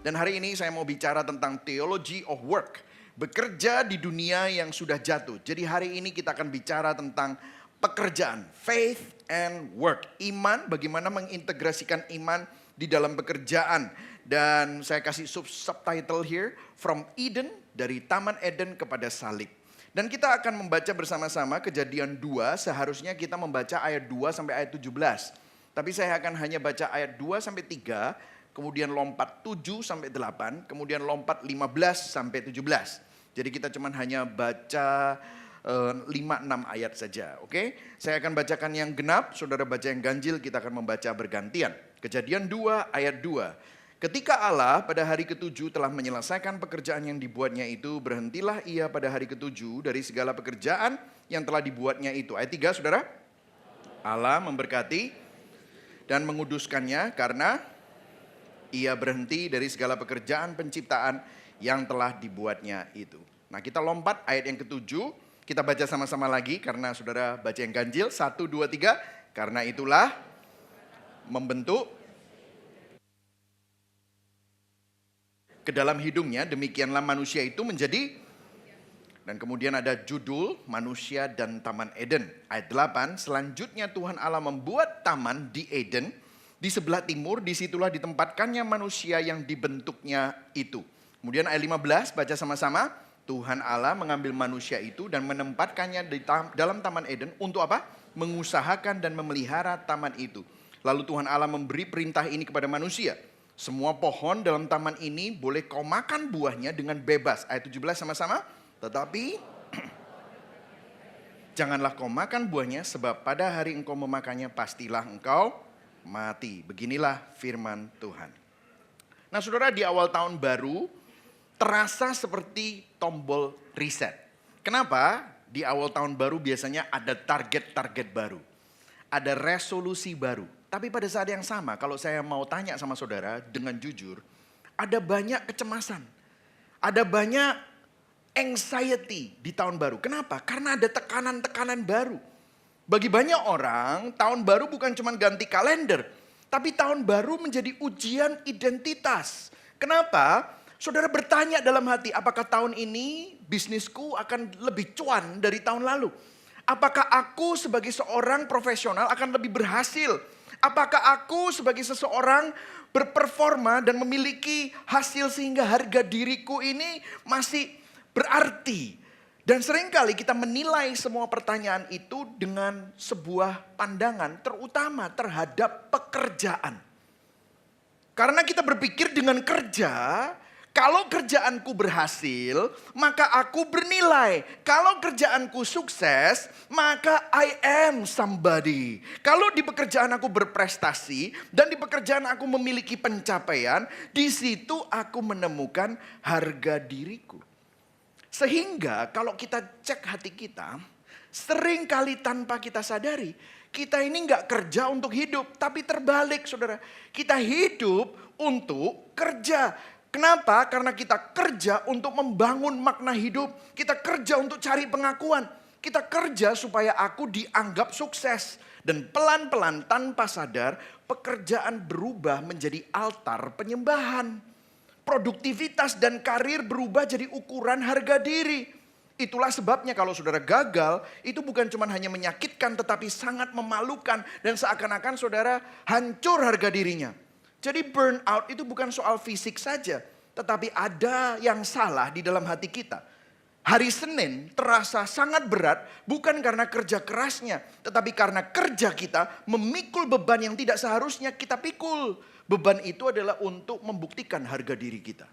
Dan hari ini saya mau bicara tentang theology of work. Bekerja di dunia yang sudah jatuh. Jadi hari ini kita akan bicara tentang pekerjaan. Faith and work. Iman, bagaimana mengintegrasikan iman di dalam pekerjaan. Dan saya kasih subtitle here. From Eden, dari Taman Eden kepada salib. Dan kita akan membaca bersama-sama Kejadian 2. Seharusnya kita membaca ayat 2 sampai ayat 17. Tapi saya akan hanya baca ayat 2 sampai 3. Kemudian lompat 7 sampai 8, kemudian lompat 15 sampai 17. Jadi kita cuma hanya baca 5-6 ayat saja, oke? Saya akan bacakan yang genap, saudara baca yang ganjil, kita akan membaca bergantian. Kejadian 2 ayat 2. Ketika Allah pada hari ke-7 telah menyelesaikan pekerjaan yang dibuatnya itu, berhentilah ia pada hari ke-7 dari segala pekerjaan yang telah dibuatnya itu. Ayat 3, saudara. Allah memberkati dan menguduskannya karena ia berhenti dari segala pekerjaan penciptaan yang telah dibuatnya itu. Nah, kita lompat ayat yang ke-7. Kita baca sama-sama lagi karena saudara baca yang ganjil. 1, 2, 3. Karena itulah membentuk ke dalam hidungnya, demikianlah manusia itu menjadi. Dan kemudian ada judul manusia dan Taman Eden. Ayat 8. Selanjutnya Tuhan Allah membuat taman di Eden. Di sebelah timur, disitulah ditempatkannya manusia yang dibentuknya itu. Kemudian ayat 15, baca sama-sama. Tuhan Allah mengambil manusia itu dan menempatkannya di dalam Taman Eden. Untuk apa? Mengusahakan dan memelihara taman itu. Lalu Tuhan Allah memberi perintah ini kepada manusia. Semua pohon dalam taman ini boleh kau makan buahnya dengan bebas. Ayat 17 sama-sama. Tetapi janganlah kau makan buahnya, sebab pada hari engkau memakannya pastilah engkau mati. Beginilah firman Tuhan. Nah, saudara, di awal tahun baru terasa seperti tombol reset. Kenapa? Di awal tahun baru biasanya ada target-target baru. Ada resolusi baru. Tapi pada saat yang sama, kalau saya mau tanya sama saudara dengan jujur, ada banyak kecemasan. Ada banyak anxiety di tahun baru. Kenapa? Karena ada tekanan-tekanan baru. Bagi banyak orang, tahun baru bukan cuma ganti kalender, tapi tahun baru menjadi ujian identitas. Kenapa? Saudara bertanya dalam hati, apakah tahun ini bisnisku akan lebih cuan dari tahun lalu? Apakah aku sebagai seorang profesional akan lebih berhasil? Apakah aku sebagai seseorang berperforma dan memiliki hasil sehingga harga diriku ini masih berarti? Dan seringkali kita menilai semua pertanyaan itu dengan sebuah pandangan terutama terhadap pekerjaan. Karena kita berpikir dengan kerja, kalau kerjaanku berhasil, maka aku bernilai. Kalau kerjaanku sukses, maka I am somebody. Kalau di pekerjaan aku berprestasi dan di pekerjaan aku memiliki pencapaian, di situ aku menemukan harga diriku. Sehingga kalau kita cek hati kita, sering kali tanpa kita sadari, kita ini nggak kerja untuk hidup, tapi terbalik, saudara. Kita hidup untuk kerja. Kenapa? Karena kita kerja untuk membangun makna hidup. Kita kerja untuk cari pengakuan. Kita kerja supaya aku dianggap sukses. Dan pelan-pelan tanpa sadar, pekerjaan berubah menjadi altar penyembahan. Produktivitas dan karir berubah jadi ukuran harga diri. Itulah sebabnya kalau saudara gagal, itu bukan cuma hanya menyakitkan tetapi sangat memalukan. Dan seakan-akan saudara hancur harga dirinya. Jadi burnout itu bukan soal fisik saja. Tetapi ada yang salah di dalam hati kita. Hari Senin terasa sangat berat bukan karena kerja kerasnya. Tetapi karena kerja kita memikul beban yang tidak seharusnya kita pikul. Beban itu adalah untuk membuktikan harga diri kita.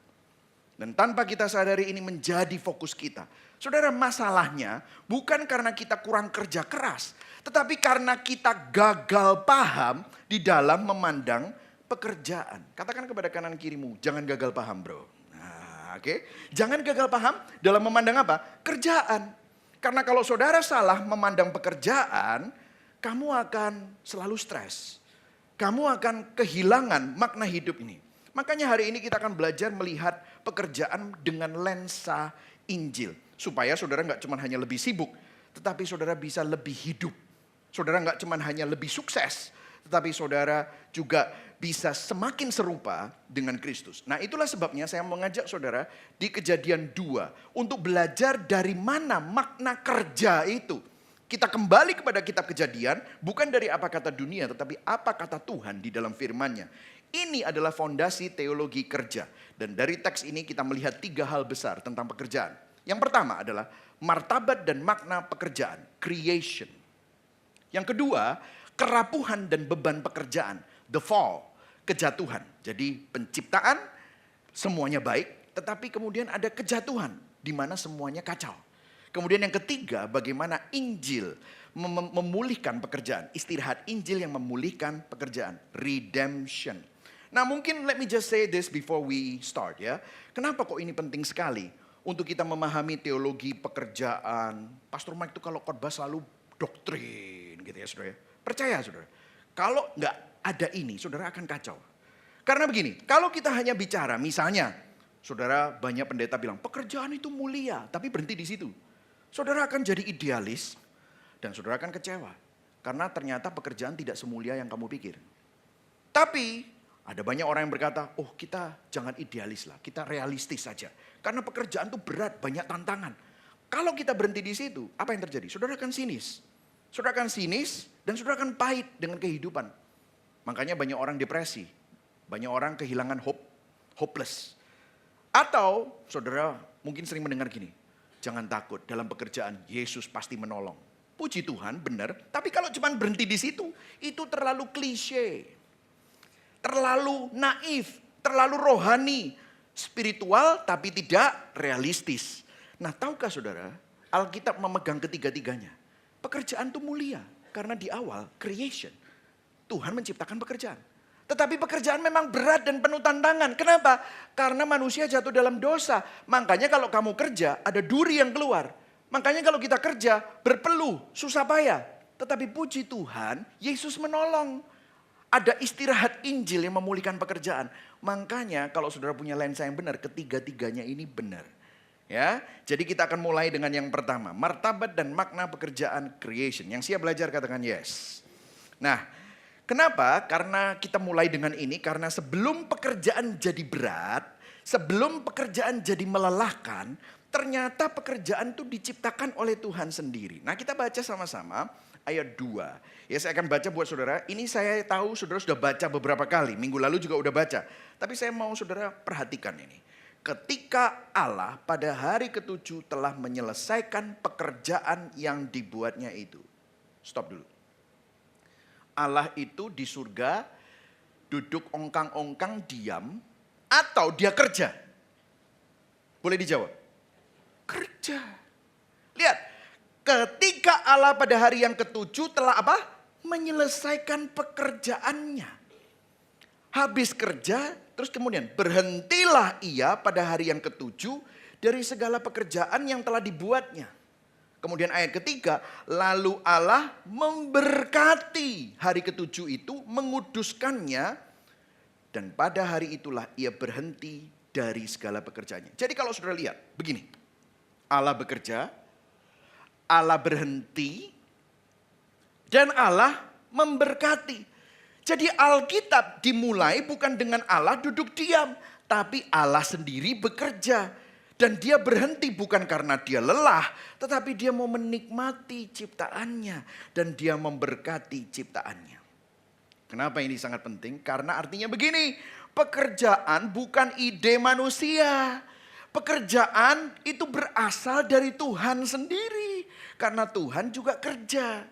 Dan tanpa kita sadari ini menjadi fokus kita. Saudara, masalahnya bukan karena kita kurang kerja keras. Tetapi karena kita gagal paham di dalam memandang pekerjaan. Katakan kepada kanan kirimu, jangan gagal paham bro. Nah, oke. Jangan gagal paham dalam memandang apa? Kerjaan. Karena kalau saudara salah memandang pekerjaan, kamu akan selalu stres. Kamu akan kehilangan makna hidup ini. Makanya hari ini kita akan belajar melihat pekerjaan dengan lensa Injil. Supaya saudara nggak cuma hanya lebih sibuk, tetapi saudara bisa lebih hidup. Saudara nggak cuma hanya lebih sukses, tetapi saudara juga bisa semakin serupa dengan Kristus. Nah, itulah sebabnya saya mengajak saudara di Kejadian 2 untuk belajar dari mana makna kerja itu. Kita kembali kepada kitab Kejadian, bukan dari apa kata dunia, tetapi apa kata Tuhan di dalam firman-Nya. Ini adalah fondasi teologi kerja. Dan dari teks ini kita melihat 3 hal besar tentang pekerjaan. Yang pertama adalah martabat dan makna pekerjaan, creation. Yang kedua, kerapuhan dan beban pekerjaan, the fall, kejatuhan. Jadi penciptaan semuanya baik, tetapi kemudian ada kejatuhan di mana semuanya kacau. Kemudian yang ketiga, bagaimana Injil memulihkan pekerjaan. Istirahat Injil yang memulihkan pekerjaan. Redemption. Nah, mungkin let me just say this before we start ya. Kenapa kok ini penting sekali untuk kita memahami teologi pekerjaan. Pastor Mike itu kalau khotbah selalu doktrin gitu ya saudara. Percaya saudara. Kalau nggak ada ini, saudara akan kacau. Karena begini, kalau kita hanya bicara misalnya, saudara banyak pendeta bilang pekerjaan itu mulia, tapi berhenti di situ. Saudara akan jadi idealis dan saudara akan kecewa. Karena ternyata pekerjaan tidak semulia yang kamu pikir. Tapi ada banyak orang yang berkata, oh kita jangan idealis lah, kita realistis saja. Karena pekerjaan itu berat, banyak tantangan. Kalau kita berhenti di situ, apa yang terjadi? Saudara akan sinis. Saudara akan sinis dan saudara akan pahit dengan kehidupan. Makanya banyak orang depresi. Banyak orang kehilangan hope, hopeless. Atau saudara mungkin sering mendengar gini, jangan takut dalam pekerjaan Yesus pasti menolong. Puji Tuhan benar, tapi kalau cuma berhenti di situ, itu terlalu klise. Terlalu naif, terlalu rohani, spiritual tapi tidak realistis. Nah, tahukah saudara, Alkitab memegang ketiga-tiganya. Pekerjaan itu mulia karena di awal creation Tuhan menciptakan pekerjaan. Tetapi pekerjaan memang berat dan penuh tantangan. Kenapa? Karena manusia jatuh dalam dosa. Makanya kalau kamu kerja ada duri yang keluar. Makanya kalau kita kerja berpeluh, susah payah. Tetapi puji Tuhan, Yesus menolong. Ada istirahat Injil yang memulihkan pekerjaan. Makanya kalau saudara punya lensa yang benar, ketiga-tiganya ini benar. Ya, jadi kita akan mulai dengan yang pertama, martabat dan makna pekerjaan creation. Yang siap belajar katakan yes. Nah, kenapa? Karena kita mulai dengan ini, karena sebelum pekerjaan jadi berat, sebelum pekerjaan jadi melelahkan, ternyata pekerjaan itu diciptakan oleh Tuhan sendiri. Nah, kita baca sama-sama ayat 2. Ya, saya akan baca buat saudara. Ini saya tahu saudara sudah baca beberapa kali. Minggu lalu juga udah baca. Tapi saya mau saudara perhatikan ini. Ketika Allah pada hari ke-7 telah menyelesaikan pekerjaan yang dibuatnya itu. Stop dulu. Allah itu di surga duduk ongkang-ongkang diam atau dia kerja? Boleh dijawab? Kerja. Lihat, ketika Allah pada hari yang ke-7 telah apa? Menyelesaikan pekerjaannya. Habis kerja, terus kemudian berhentilah ia pada hari yang ke-7 dari segala pekerjaan yang telah dibuatnya. Kemudian ayat ketiga, lalu Allah memberkati hari ke-7 itu, menguduskannya. Dan pada hari itulah ia berhenti dari segala pekerjaannya. Jadi kalau saudara lihat, begini. Allah bekerja, Allah berhenti, dan Allah memberkati. Jadi Alkitab dimulai bukan dengan Allah duduk diam, tapi Allah sendiri bekerja. Dan dia berhenti bukan karena dia lelah, tetapi dia mau menikmati ciptaannya. Dan dia memberkati ciptaannya. Kenapa ini sangat penting? Karena artinya begini, pekerjaan bukan ide manusia. Pekerjaan itu berasal dari Tuhan sendiri. Karena Tuhan juga kerja.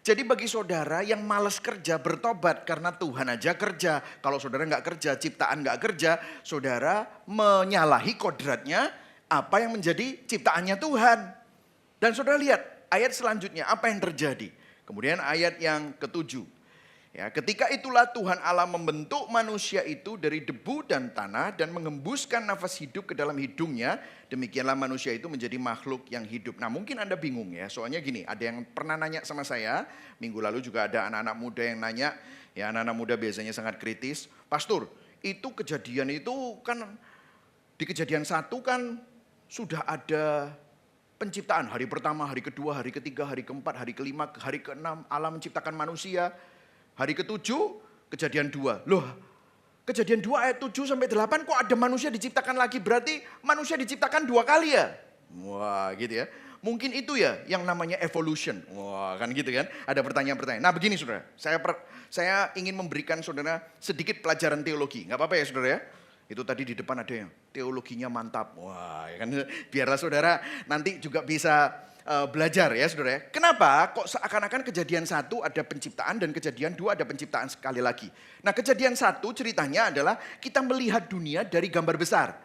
Jadi bagi saudara yang malas kerja bertobat karena Tuhan aja kerja. Kalau saudara nggak kerja, ciptaan nggak kerja, saudara menyalahi kodratnya apa yang menjadi ciptaannya Tuhan. Dan saudara lihat ayat selanjutnya apa yang terjadi. Kemudian ayat yang ke-7. Ya, ketika itulah Tuhan Allah membentuk manusia itu dari debu dan tanah dan mengembuskan nafas hidup ke dalam hidungnya. Demikianlah manusia itu menjadi makhluk yang hidup. Nah mungkin Anda bingung ya, soalnya gini, ada yang pernah nanya sama saya, minggu lalu juga ada anak-anak muda yang nanya, ya anak-anak muda biasanya sangat kritis. Pastor, itu kejadian itu kan, di kejadian 1 kan sudah ada penciptaan. Hari pertama, hari kedua, hari ketiga, hari keempat, hari kelima, hari keenam Allah menciptakan manusia. Hari ketujuh, Kejadian 2. Loh, Kejadian 2 ayat 7 sampai 8 kok ada manusia diciptakan lagi? Berarti manusia diciptakan 2 kali ya? Wah, gitu ya. Mungkin itu ya yang namanya evolution. Wah, kan gitu kan. Ada pertanyaan-pertanyaan. Nah, begini saudara. Saya ingin memberikan saudara sedikit pelajaran teologi. Nggak apa-apa ya saudara ya? Itu tadi di depan ada yang teologinya mantap. Wah, ya kan, biarlah saudara nanti juga bisa belajar ya saudara ya. Kenapa kok seakan-akan Kejadian 1 ada penciptaan dan Kejadian 2 ada penciptaan sekali lagi. Nah, Kejadian 1 ceritanya adalah kita melihat dunia dari gambar besar.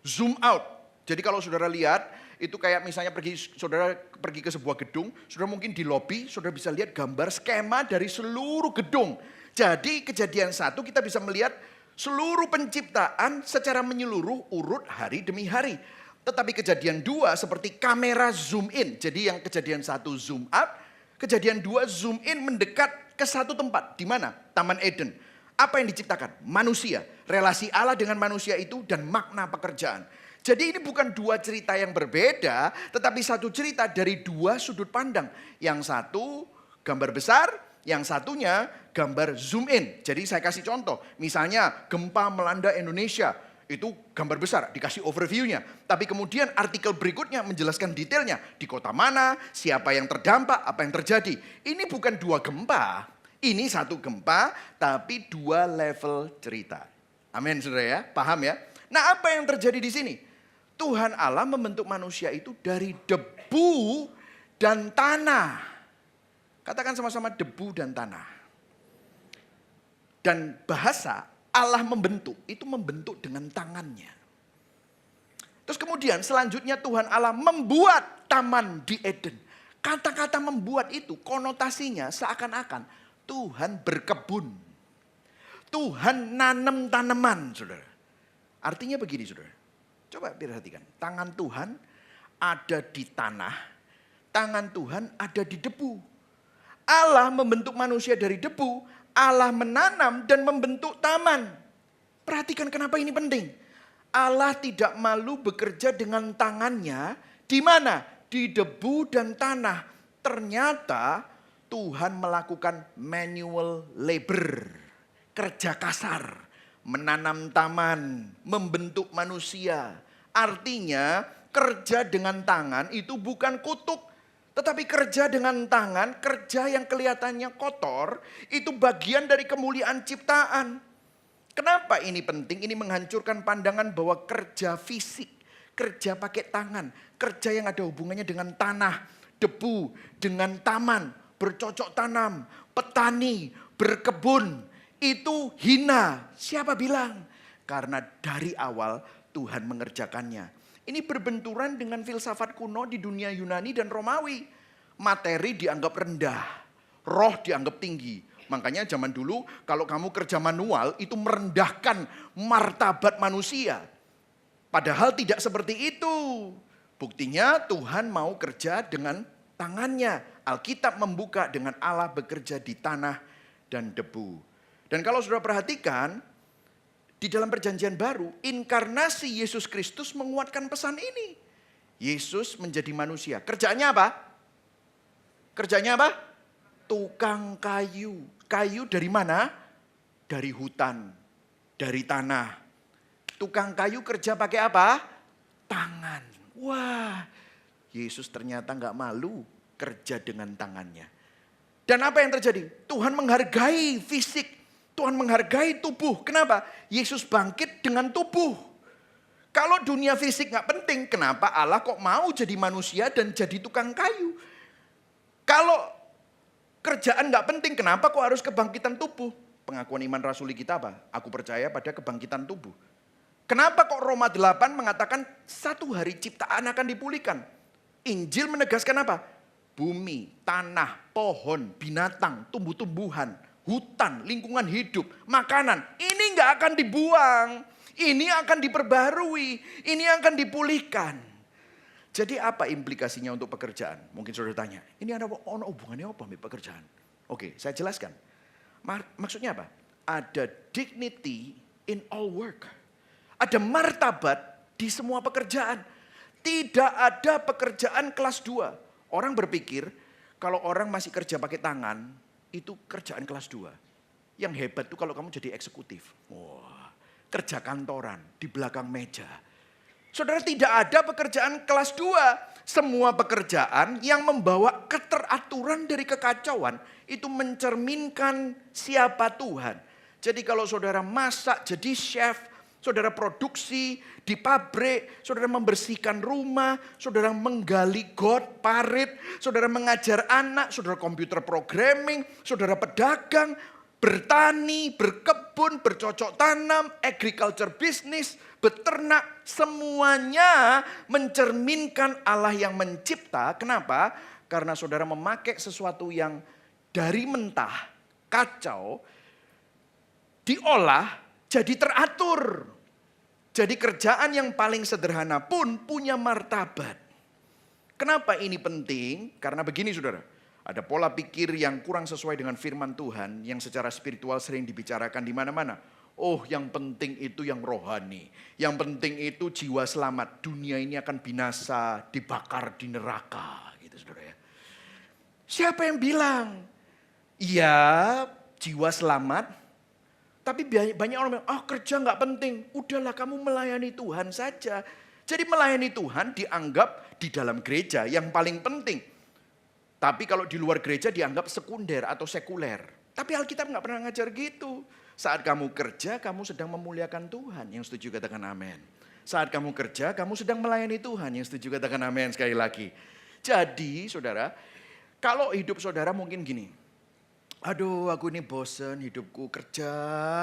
Zoom out. Jadi kalau saudara lihat itu kayak misalnya saudara pergi ke sebuah gedung, saudara mungkin di lobi, saudara bisa lihat gambar skema dari seluruh gedung. Jadi Kejadian 1 kita bisa melihat seluruh penciptaan secara menyeluruh urut hari demi hari. Tetapi Kejadian 2 seperti kamera zoom in. Jadi yang Kejadian 1 zoom out, Kejadian 2 zoom in mendekat ke satu tempat. Di mana? Taman Eden. Apa yang diciptakan? Manusia. Relasi Allah dengan manusia itu dan makna pekerjaan. Jadi ini bukan dua cerita yang berbeda, tetapi satu cerita dari dua sudut pandang. Yang satu gambar besar, yang satunya gambar zoom in. Jadi saya kasih contoh, misalnya gempa melanda Indonesia, itu gambar besar, dikasih overview-nya. Tapi kemudian artikel berikutnya menjelaskan detailnya, di kota mana, siapa yang terdampak, apa yang terjadi. Ini bukan dua gempa, ini satu gempa, tapi dua level cerita. Amin saudara ya, paham ya? Nah apa yang terjadi di sini? Tuhan Allah membentuk manusia itu dari debu dan tanah. Katakan sama-sama debu dan tanah. Dan bahasa Allah membentuk, itu membentuk dengan tangannya. Terus kemudian selanjutnya Tuhan Allah membuat taman di Eden. Kata-kata membuat itu konotasinya seakan-akan Tuhan berkebun. Tuhan nanam tanaman, saudara. Artinya begini, saudara. Coba perhatikan, tangan Tuhan ada di tanah, tangan Tuhan ada di debu. Allah membentuk manusia dari debu, Allah menanam dan membentuk taman. Perhatikan kenapa ini penting. Allah tidak malu bekerja dengan tangannya, di mana? Di debu dan tanah. Ternyata Tuhan melakukan manual labor, kerja kasar, menanam taman, membentuk manusia. Artinya kerja dengan tangan itu bukan kutuk. Tetapi kerja dengan tangan, kerja yang kelihatannya kotor, itu bagian dari kemuliaan ciptaan. Kenapa ini penting? Ini menghancurkan pandangan bahwa kerja fisik, kerja pakai tangan, kerja yang ada hubungannya dengan tanah, debu, dengan taman, bercocok tanam, petani, berkebun, itu hina. Siapa bilang? Karena dari awal Tuhan mengerjakannya. Ini berbenturan dengan filsafat kuno di dunia Yunani dan Romawi. Materi dianggap rendah, roh dianggap tinggi. Makanya zaman dulu kalau kamu kerja manual itu merendahkan martabat manusia. Padahal tidak seperti itu. Buktinya Tuhan mau kerja dengan tangannya. Alkitab membuka dengan Allah bekerja di tanah dan debu. Dan kalau sudah perhatikan, di dalam perjanjian baru, inkarnasi Yesus Kristus menguatkan pesan ini. Yesus menjadi manusia. Kerjanya apa? Kerjanya apa? Tukang kayu. Kayu dari mana? Dari hutan, dari tanah. Tukang kayu kerja pakai apa? Tangan. Wah, Yesus ternyata nggak malu kerja dengan tangannya. Dan apa yang terjadi? Tuhan menghargai fisik. Tuhan menghargai tubuh. Kenapa? Yesus bangkit dengan tubuh. Kalau dunia fisik gak penting, kenapa Allah kok mau jadi manusia dan jadi tukang kayu? Kalau kerjaan gak penting, kenapa kok harus kebangkitan tubuh? Pengakuan iman rasuli kita apa? Aku percaya pada kebangkitan tubuh. Kenapa kok Roma 8 mengatakan satu hari ciptaan akan dipulihkan? Injil menegaskan apa? Bumi, tanah, pohon, binatang, tumbuh-tumbuhan, hutan, lingkungan hidup, makanan. Ini nggak akan dibuang. Ini akan diperbarui. Ini akan dipulihkan. Jadi apa implikasinya untuk pekerjaan? Mungkin saudara tanya, ini ada hubungannya apa dengan pekerjaan? Oke, saya jelaskan. Maksudnya apa? Ada dignity in all work. Ada martabat di semua pekerjaan. Tidak ada pekerjaan kelas 2. Orang berpikir kalau orang masih kerja pakai tangan, itu kerjaan kelas 2. Yang hebat tuh kalau kamu jadi eksekutif. Wah, kerja kantoran di belakang meja. Saudara, tidak ada pekerjaan kelas 2. Semua pekerjaan yang membawa keteraturan dari kekacauan itu mencerminkan siapa Tuhan. Jadi kalau saudara masak jadi chef, saudara produksi di pabrik, saudara membersihkan rumah, saudara menggali got, parit, saudara mengajar anak, saudara komputer programming, saudara pedagang, bertani, berkebun, bercocok tanam, agriculture business, beternak, semuanya mencerminkan Allah yang mencipta. Kenapa? Karena saudara memakai sesuatu yang dari mentah, kacau, diolah jadi teratur. Jadi kerjaan yang paling sederhana pun punya martabat. Kenapa ini penting? Karena begini saudara. Ada pola pikir yang kurang sesuai dengan firman Tuhan yang secara spiritual sering dibicarakan di mana-mana. Oh, yang penting itu yang rohani. Yang penting itu jiwa selamat. Dunia ini akan binasa, dibakar di neraka, gitu saudara ya. Siapa yang bilang? Iya, jiwa selamat. Tapi banyak orang bilang, kerja nggak penting. Udahlah kamu melayani Tuhan saja. Jadi melayani Tuhan dianggap di dalam gereja yang paling penting. Tapi kalau di luar gereja dianggap sekunder atau sekuler. Tapi Alkitab nggak pernah ngajar gitu. Saat kamu kerja, kamu sedang memuliakan Tuhan. Yang setuju katakan amin. Saat kamu kerja, kamu sedang melayani Tuhan. Yang setuju katakan amin sekali lagi. Jadi saudara, kalau hidup saudara mungkin gini. Aduh, aku ini bosen hidupku kerja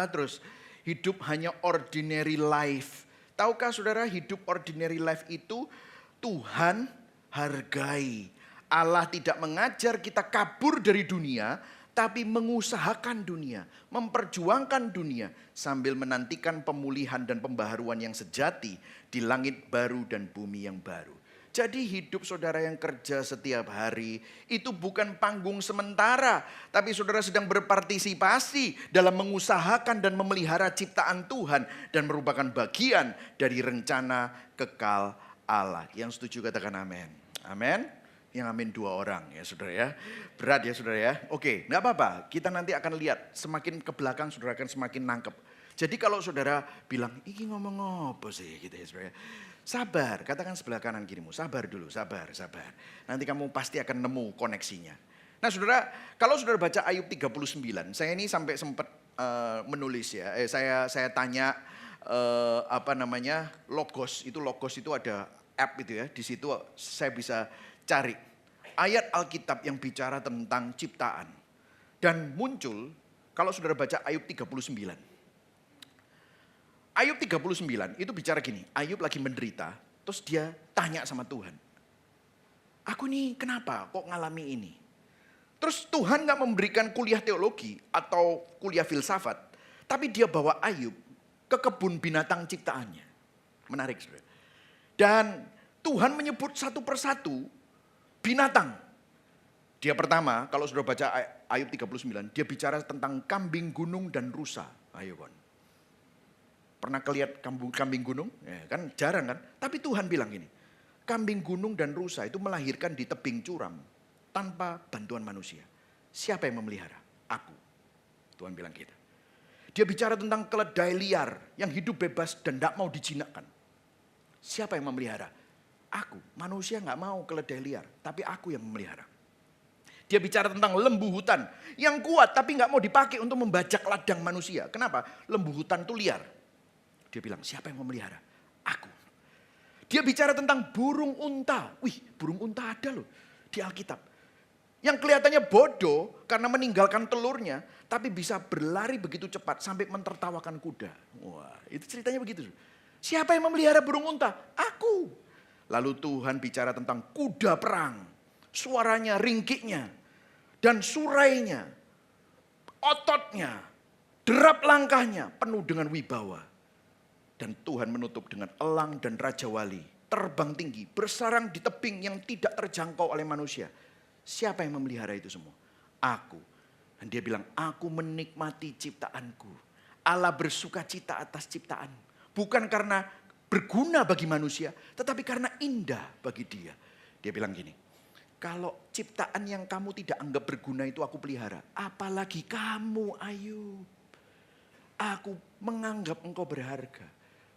terus. Hidup hanya ordinary life. Tahukah saudara, hidup ordinary life itu Tuhan hargai. Allah tidak mengajar kita kabur dari dunia, tapi mengusahakan dunia, memperjuangkan dunia sambil menantikan pemulihan dan pembaharuan yang sejati di langit baru dan bumi yang baru. Jadi hidup saudara yang kerja setiap hari itu bukan panggung sementara, tapi saudara sedang berpartisipasi dalam mengusahakan dan memelihara ciptaan Tuhan dan merupakan bagian dari rencana kekal Allah. Yang setuju katakan amin. Amin. Yang amin 2 orang ya saudara ya. Berat ya saudara ya. Oke, gak apa-apa. Kita nanti akan lihat semakin ke belakang saudara akan semakin nangkep. Jadi kalau saudara bilang, ini ngomong apa sih gitu ya saudara ya. Sabar, katakan sebelah kanan kirimu. Sabar dulu, sabar. Nanti kamu pasti akan nemu koneksinya. Nah saudara, kalau saudara baca Ayub 39. Saya ini sampai sempat menulis ya. Saya tanya logos itu ada app itu ya. Di situ saya bisa cari ayat Alkitab yang bicara tentang ciptaan. Dan muncul kalau saudara baca Ayub 39. Ayub 39 itu bicara gini. Ayub lagi menderita. Terus dia tanya sama Tuhan. Aku nih kenapa kok ngalami ini? Terus Tuhan gak memberikan kuliah teologi atau kuliah filsafat. Tapi dia bawa Ayub ke kebun binatang ciptaannya. Menarik saudara. Dan Tuhan menyebut satu persatu binatang. Dia pertama, kalau sudah baca Ayub 39, dia bicara tentang kambing gunung dan rusa. Ayo kon. Pernah kelihat kambing gunung? Ya, kan jarang kan? Tapi Tuhan bilang gini, kambing gunung dan rusa itu melahirkan di tebing curam tanpa bantuan manusia. Siapa yang memelihara? Aku. Tuhan bilang gitu. Dia bicara tentang keledai liar yang hidup bebas dan tidak mau dijinakkan. Siapa yang memelihara? Aku, manusia gak mau keledai liar, tapi aku yang memelihara. Dia bicara tentang lembu hutan yang kuat tapi gak mau dipakai untuk membajak ladang manusia. Kenapa? Lembu hutan itu liar. Dia bilang, siapa yang memelihara? Aku. Dia bicara tentang burung unta. Wih, burung unta ada loh di Alkitab. Yang kelihatannya bodoh karena meninggalkan telurnya, tapi bisa berlari begitu cepat sampai mentertawakan kuda. Wah, itu ceritanya begitu. Siapa yang memelihara burung unta? Aku. Lalu Tuhan bicara tentang kuda perang. Suaranya, ringkiknya, dan surainya, ototnya, derap langkahnya penuh dengan wibawa. Dan Tuhan menutup dengan elang dan raja wali. Terbang tinggi, bersarang di tebing yang tidak terjangkau oleh manusia. Siapa yang memelihara itu semua? Aku. Dan dia bilang, aku menikmati ciptaanku. Allah bersuka cita atas ciptaan. Bukan karena berguna bagi manusia, tetapi karena indah bagi dia. Dia bilang gini, Kalau ciptaan yang kamu tidak anggap berguna itu aku pelihara. Apalagi kamu, Ayub. Aku menganggap engkau berharga.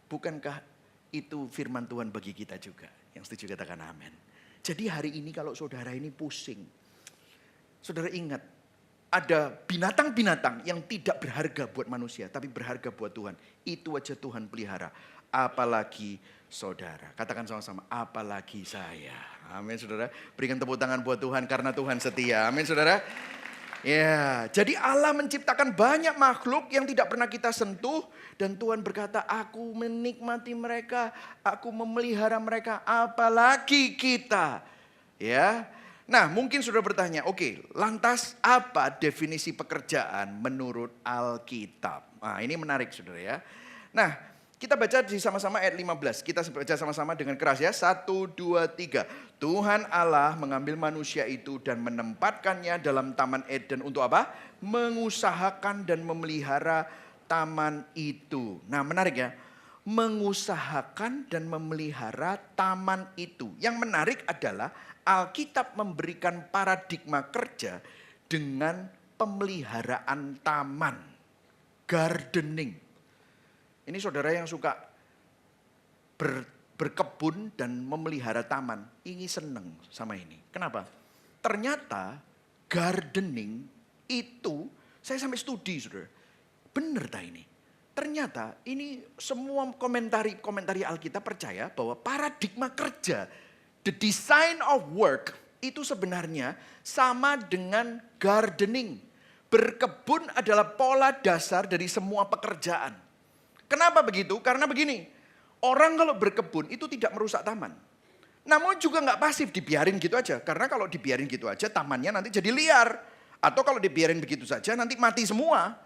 Bukankah itu firman Tuhan bagi kita juga? Yang setuju katakan amin. Jadi hari ini kalau saudara ini pusing. Saudara ingat, ada binatang-binatang yang tidak berharga buat manusia, tapi berharga buat Tuhan. Itu aja Tuhan pelihara. Apalagi saudara. Katakan sama-sama, apalagi saya. Amin saudara. Berikan tepuk tangan buat Tuhan karena Tuhan setia. Amin saudara. Ya, jadi Allah menciptakan banyak makhluk yang tidak pernah kita sentuh. Dan Tuhan berkata, aku menikmati mereka, aku memelihara mereka, apalagi kita. Ya, nah mungkin sudah bertanya, oke, lantas apa definisi pekerjaan menurut Alkitab? Nah ini menarik saudara ya. Nah kita baca di sama-sama ayat 15. Kita baca sama-sama dengan keras ya. 1, 2, 3. Tuhan Allah mengambil manusia itu dan menempatkannya dalam taman Eden untuk apa? Mengusahakan dan memelihara taman itu. Nah menarik ya. Mengusahakan dan memelihara taman itu. Yang menarik adalah Alkitab memberikan paradigma kerja dengan pemeliharaan taman. Gardening. Ini saudara yang suka berkebun dan memelihara taman. Ini seneng sama ini. Kenapa? Ternyata gardening itu, saya sampai studi saudara. Benar tak ini? Ternyata ini semua komentari Alkitab percaya bahwa paradigma kerja, the design of work itu sebenarnya sama dengan gardening. Berkebun adalah pola dasar dari semua pekerjaan. Kenapa begitu? Karena begini, orang kalau berkebun itu tidak merusak taman. Namun juga nggak pasif, dibiarin gitu aja. Karena kalau dibiarin gitu aja tamannya nanti jadi liar. Atau kalau dibiarin begitu saja nanti mati semua.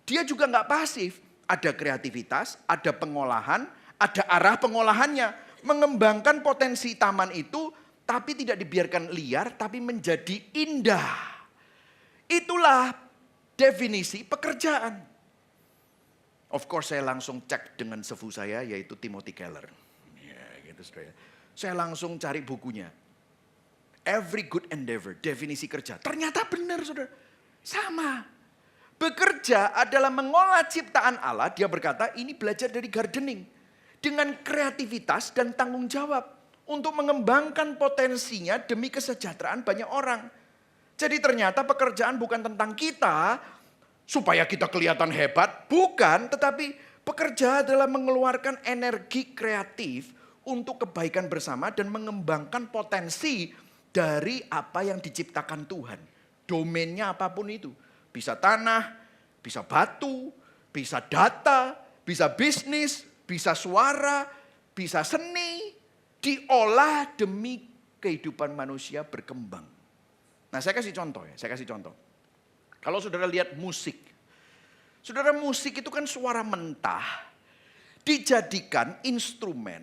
Dia juga nggak pasif. Ada kreativitas, ada pengolahan, ada arah pengolahannya. Mengembangkan potensi taman itu tapi tidak dibiarkan liar tapi menjadi indah. Itulah definisi pekerjaan. Of course saya langsung cek dengan sefu saya yaitu Timothy Keller. Ya gitu saudara. Saya langsung cari bukunya. Every good endeavor, definisi kerja. Ternyata benar saudara. Sama. Bekerja adalah mengolah ciptaan Allah. Dia berkata ini belajar dari gardening. Dengan kreativitas dan tanggung jawab. Untuk mengembangkan potensinya demi kesejahteraan banyak orang. Jadi ternyata pekerjaan bukan tentang kita. Supaya kita kelihatan hebat, bukan, tetapi pekerja adalah mengeluarkan energi kreatif untuk kebaikan bersama dan mengembangkan potensi dari apa yang diciptakan Tuhan. Domainnya apapun itu, bisa tanah, bisa batu, bisa data, bisa bisnis, bisa suara, bisa seni, diolah demi kehidupan manusia berkembang. Nah saya kasih contoh ya, Kalau saudara lihat musik, saudara musik itu kan suara mentah, dijadikan instrumen,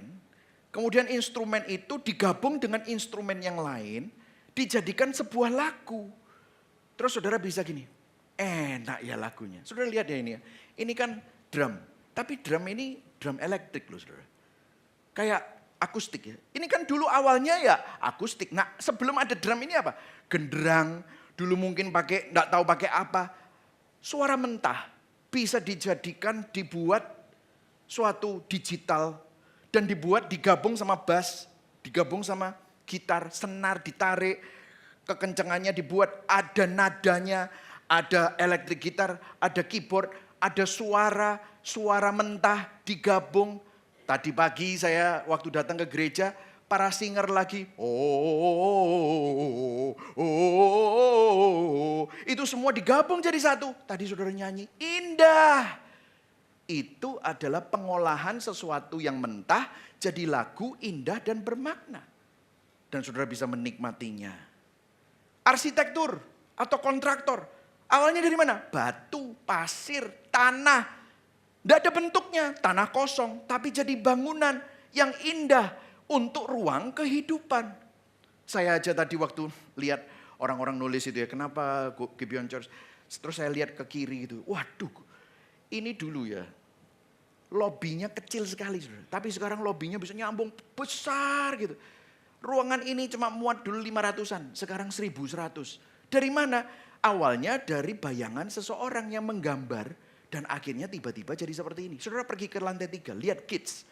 kemudian instrumen itu digabung dengan instrumen yang lain, dijadikan sebuah lagu. Terus saudara bisa gini, enak ya lagunya. Saudara lihat ya ini ya, ini kan drum, tapi drum ini drum elektrik loh saudara. Kayak akustik ya, ini kan dulu awalnya ya akustik. Nah sebelum ada drum ini apa? Genderang. Dulu mungkin enggak tahu pakai apa. Suara mentah bisa dijadikan, dibuat suatu digital. Dan digabung sama bass, digabung sama gitar, senar ditarik. Kekencangannya dibuat, ada nadanya, ada elektrik gitar, ada keyboard, ada suara mentah digabung. Tadi pagi saya waktu datang ke gereja, para singer lagi, itu semua digabung jadi satu. Tadi saudara nyanyi, indah. Itu adalah pengolahan sesuatu yang mentah jadi lagu indah dan bermakna. Dan saudara bisa menikmatinya. Arsitektur atau kontraktor, awalnya dari mana? Batu, pasir, tanah. Tidak ada bentuknya, tanah kosong, tapi jadi bangunan yang indah. Untuk ruang kehidupan. Saya aja tadi waktu lihat orang-orang nulis itu ya, kenapa Gibeon Church. Terus saya lihat ke kiri itu, waduh ini dulu ya. Lobbynya kecil sekali. Tapi sekarang lobbynya bisa nyambung besar gitu. ruangan ini cuma muat dulu 500-an, sekarang 1.100. Dari mana? Awalnya dari bayangan seseorang yang menggambar dan akhirnya tiba-tiba jadi seperti ini. Saudara pergi ke lantai 3, lihat kids.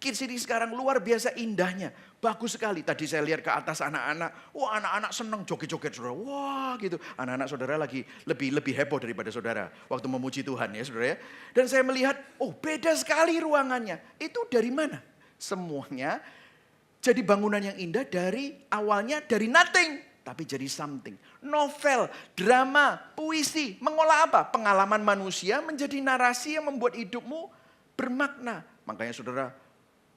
Kids ini sekarang luar biasa indahnya. Bagus sekali. Tadi saya lihat ke atas anak-anak. Wah, anak-anak senang joget-joget saudara. Wah gitu. Anak-anak saudara lagi lebih heboh daripada saudara. Waktu memuji Tuhan ya saudara ya. Dan saya melihat, oh beda sekali ruangannya. Itu dari mana? Semuanya jadi bangunan yang indah dari awalnya dari nothing. Tapi jadi something. Novel, drama, puisi. Mengolah apa? Pengalaman manusia menjadi narasi yang membuat hidupmu bermakna. Makanya saudara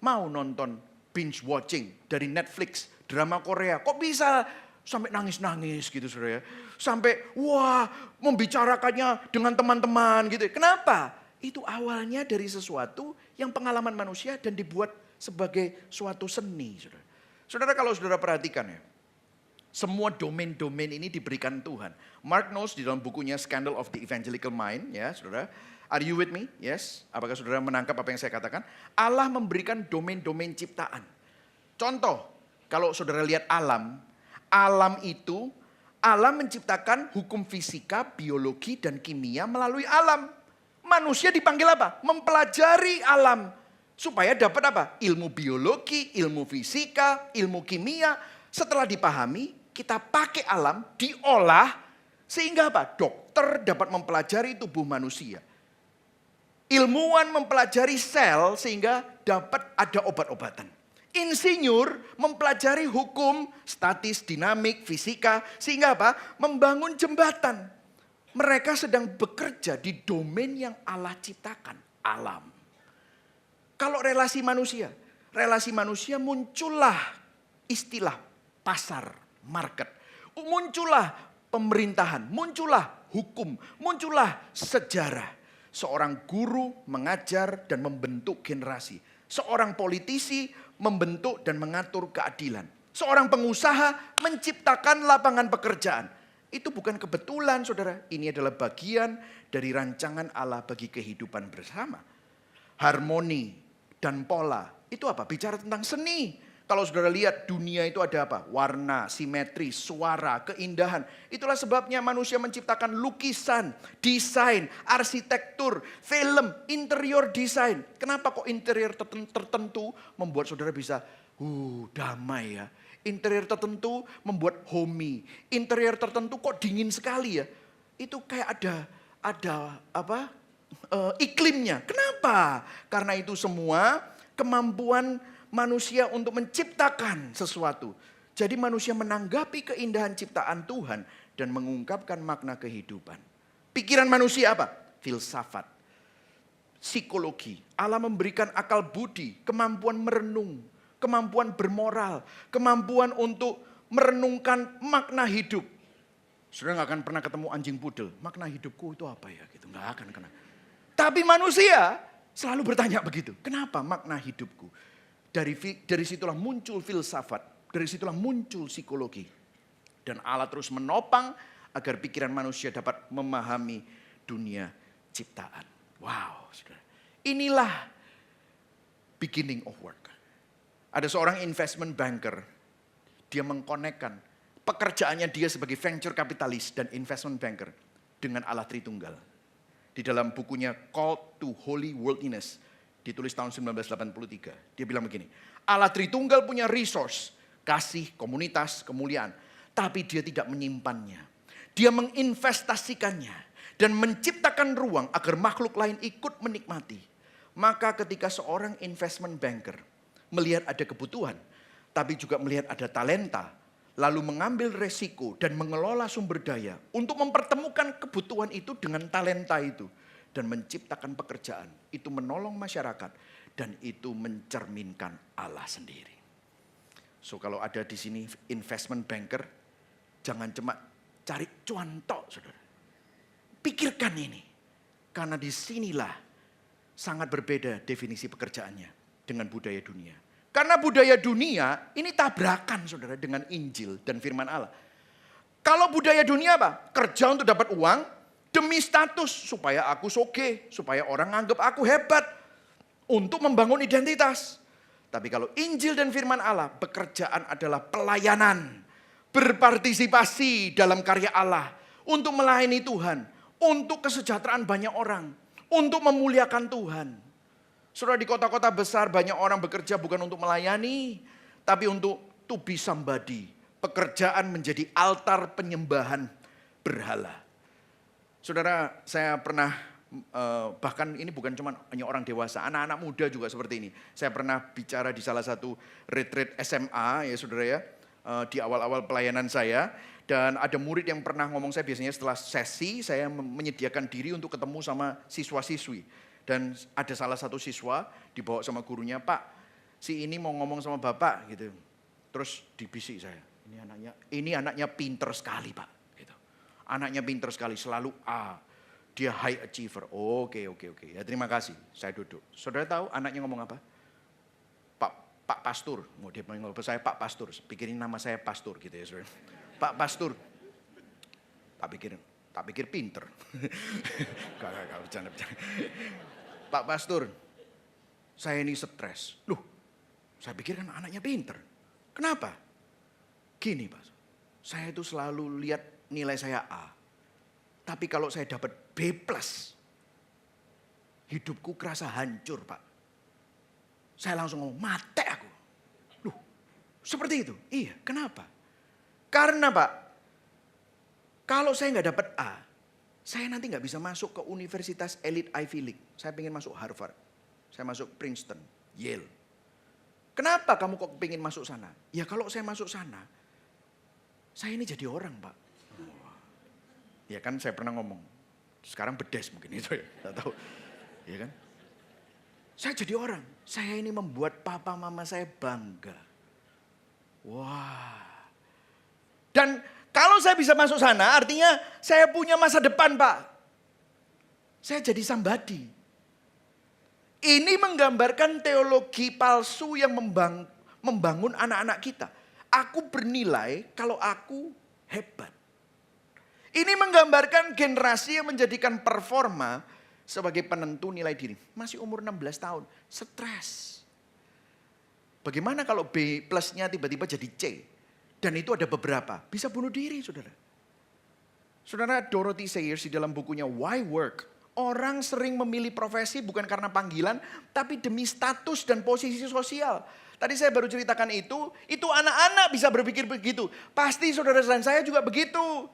mau nonton binge watching dari Netflix, drama Korea. Kok bisa sampai nangis-nangis gitu saudara ya. Sampai wah membicarakannya dengan teman-teman gitu. Kenapa? Itu awalnya dari sesuatu yang pengalaman manusia dan dibuat sebagai suatu seni. Saudara, saudara kalau saudara perhatikan ya. Semua domain-domain ini diberikan Tuhan. Mark Knowles di dalam bukunya Scandal of the Evangelical Mind, ya saudara. Are you with me? Yes. Apakah saudara menangkap apa yang saya katakan? Allah memberikan domain-domain ciptaan. Contoh, kalau saudara lihat alam itu, alam menciptakan hukum fisika, biologi, dan kimia melalui alam. Manusia dipanggil apa? Mempelajari alam. Supaya dapat apa? Ilmu biologi, ilmu fisika, ilmu kimia. Setelah dipahami, kita pakai alam, diolah, sehingga apa? Dokter dapat mempelajari tubuh manusia. Ilmuwan mempelajari sel sehingga dapat ada obat-obatan. Insinyur mempelajari hukum, statis, dinamik, fisika, sehingga apa? Membangun jembatan. Mereka sedang bekerja di domain yang Allah ciptakan, alam. Kalau relasi manusia muncullah istilah pasar, market. Muncullah pemerintahan, muncullah hukum, muncullah sejarah. Seorang guru mengajar dan membentuk generasi. Seorang politisi membentuk dan mengatur keadilan. Seorang pengusaha menciptakan lapangan pekerjaan. Itu bukan kebetulan saudara. Ini adalah bagian dari rancangan Allah bagi kehidupan bersama. Harmoni dan pola. Itu apa? Bicara tentang seni. Kalau saudara lihat dunia itu ada apa? Warna, simetri, suara, keindahan. Itulah sebabnya manusia menciptakan lukisan, desain, arsitektur, film, interior desain. Kenapa kok interior tertentu membuat saudara bisa damai ya. Interior tertentu membuat homey. Interior tertentu kok dingin sekali ya. Itu kayak ada iklimnya. Kenapa? Karena itu semua kemampuan manusia untuk menciptakan sesuatu. Jadi manusia menanggapi keindahan ciptaan Tuhan dan mengungkapkan makna kehidupan. Pikiran manusia apa? Filsafat, psikologi. Allah memberikan akal budi, kemampuan merenung, kemampuan bermoral, kemampuan untuk merenungkan makna hidup. Saudara nggak akan pernah ketemu anjing pudel. Makna hidupku itu apa ya? Gitu nggak akan kena. Tapi manusia selalu bertanya begitu. Kenapa makna hidupku? Dari situlah muncul filsafat, dari situlah muncul psikologi. Dan Allah terus menopang agar pikiran manusia dapat memahami dunia ciptaan. Wow, saudara. Inilah beginning of work. Ada seorang investment banker, dia mengkonekkan pekerjaannya dia sebagai venture capitalist dan investment banker dengan Allah Tritunggal. Di dalam bukunya Call to Holy Worldliness, ditulis tahun 1983. Dia bilang begini, Allah Tritunggal punya resource, kasih, komunitas, kemuliaan. Tapi dia tidak menyimpannya. Dia menginvestasikannya dan menciptakan ruang agar makhluk lain ikut menikmati. Maka ketika seorang investment banker melihat ada kebutuhan, tapi juga melihat ada talenta, lalu mengambil resiko dan mengelola sumber daya untuk mempertemukan kebutuhan itu dengan talenta itu. Dan menciptakan pekerjaan, itu menolong masyarakat, dan itu mencerminkan Allah sendiri. So kalau ada di sini investment banker, jangan cuma cari cuan tok, saudara. Pikirkan ini, karena disinilah sangat berbeda definisi pekerjaannya dengan budaya dunia. Karena budaya dunia ini tabrakan saudara dengan Injil dan firman Allah. Kalau budaya dunia apa? Kerja untuk dapat uang, demi status, supaya aku soge, supaya orang nganggap aku hebat. Untuk membangun identitas. Tapi kalau Injil dan firman Allah, pekerjaan adalah pelayanan. Berpartisipasi dalam karya Allah. Untuk melayani Tuhan. Untuk kesejahteraan banyak orang. Untuk memuliakan Tuhan. Saudara, di kota-kota besar banyak orang bekerja bukan untuk melayani. Tapi untuk to be somebody. Pekerjaan menjadi altar penyembahan berhala. Saudara, saya pernah bahkan ini bukan cuma hanya orang dewasa, anak-anak muda juga seperti ini. Saya pernah bicara di salah satu retreat SMA ya saudara ya, di awal-awal pelayanan saya. Dan ada murid yang pernah ngomong, saya biasanya setelah sesi saya menyediakan diri untuk ketemu sama siswa-siswi. Dan ada salah satu siswa dibawa sama gurunya, "Pak, si ini mau ngomong sama Bapak," gitu. Terus dibisik saya, ini anaknya pinter sekali Pak. Gitu. Anaknya pinter sekali, selalu A. Dia high achiever. Oke. Ya terima kasih. Saya duduk. Saudara tahu anaknya ngomong apa? Pak Pastur. Mau dia panggil saya Pak Pastur. Pikirin nama saya Pastur gitu ya saudara. Pak Pastur. Tak pikir pinter. Gak bercanda. Pak Pastur. Saya ini stres. Loh, saya pikir kan anaknya pinter. Kenapa? Gini Pak. Saya itu selalu lihat nilai saya A. Tapi kalau saya dapat B+, hidupku kerasa hancur Pak. Saya langsung ngomong, mati aku. Loh, seperti itu? Iya, kenapa? Karena Pak, kalau saya nggak dapat A, saya nanti nggak bisa masuk ke universitas elite Ivy League. Saya pengen masuk Harvard, saya masuk Princeton, Yale. Kenapa kamu kok pengen masuk sana? Ya kalau saya masuk sana, saya ini jadi orang Pak. Ya kan saya pernah ngomong, sekarang bedes mungkin itu ya, tidak tahu. Ya kan? Saya jadi orang, saya ini membuat papa mama saya bangga. Wah. Dan kalau saya bisa masuk sana, artinya saya punya masa depan Pak. Saya jadi somebody. Ini menggambarkan teologi palsu yang membangun anak-anak kita. Aku bernilai kalau aku hebat. Ini menggambarkan generasi yang menjadikan performa sebagai penentu nilai diri. Masih umur 16 tahun, stres. Bagaimana kalau B plusnya tiba-tiba jadi C? Dan itu ada beberapa, bisa bunuh diri saudara. Saudara, Dorothy Sayers di dalam bukunya Why Work? Orang sering memilih profesi bukan karena panggilan, tapi demi status dan posisi sosial. Tadi saya baru ceritakan itu anak-anak bisa berpikir begitu. Pasti saudara dan saya juga begitu.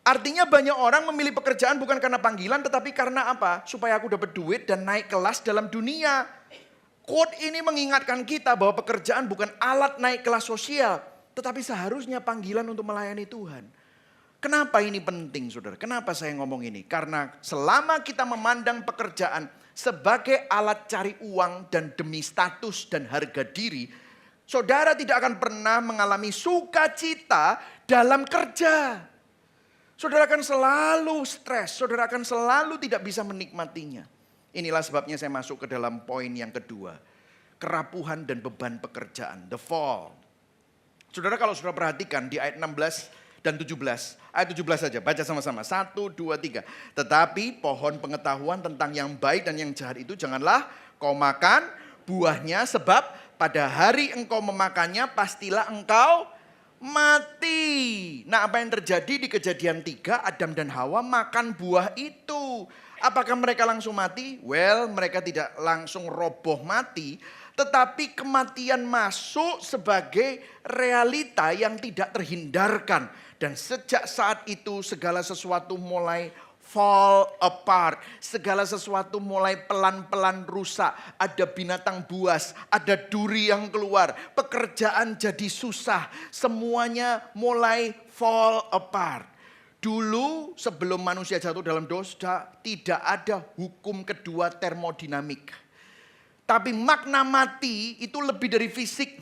Artinya banyak orang memilih pekerjaan bukan karena panggilan, tetapi karena apa? Supaya aku dapat duit dan naik kelas dalam dunia. Quote ini mengingatkan kita bahwa pekerjaan bukan alat naik kelas sosial, tetapi seharusnya panggilan untuk melayani Tuhan. Kenapa ini penting saudara? Kenapa saya ngomong ini? Karena selama kita memandang pekerjaan sebagai alat cari uang dan demi status dan harga diri, saudara tidak akan pernah mengalami sukacita dalam kerja. Saudara akan selalu stres, saudara akan selalu tidak bisa menikmatinya. Inilah sebabnya saya masuk ke dalam poin yang kedua. Kerapuhan dan beban pekerjaan, the fall. Saudara kalau saudara perhatikan di ayat 16 dan 17. Ayat 17 saja, baca sama-sama. 1, 2, 3. Tetapi pohon pengetahuan tentang yang baik dan yang jahat itu janganlah kau makan buahnya. Sebab pada hari engkau memakannya pastilah engkau mati. Nah apa yang terjadi di Kejadian 3, Adam dan Hawa makan buah itu. Apakah mereka langsung mati? Well, mereka tidak langsung roboh mati. Tetapi kematian masuk sebagai realita yang tidak terhindarkan. Dan sejak saat itu segala sesuatu mulai fall apart. Segala sesuatu mulai pelan-pelan rusak. Ada binatang buas, ada duri yang keluar. Pekerjaan jadi susah. Semuanya mulai fall apart. Dulu sebelum manusia jatuh dalam dosa, tidak ada hukum kedua termodinamik. Tapi makna mati itu lebih dari fisik.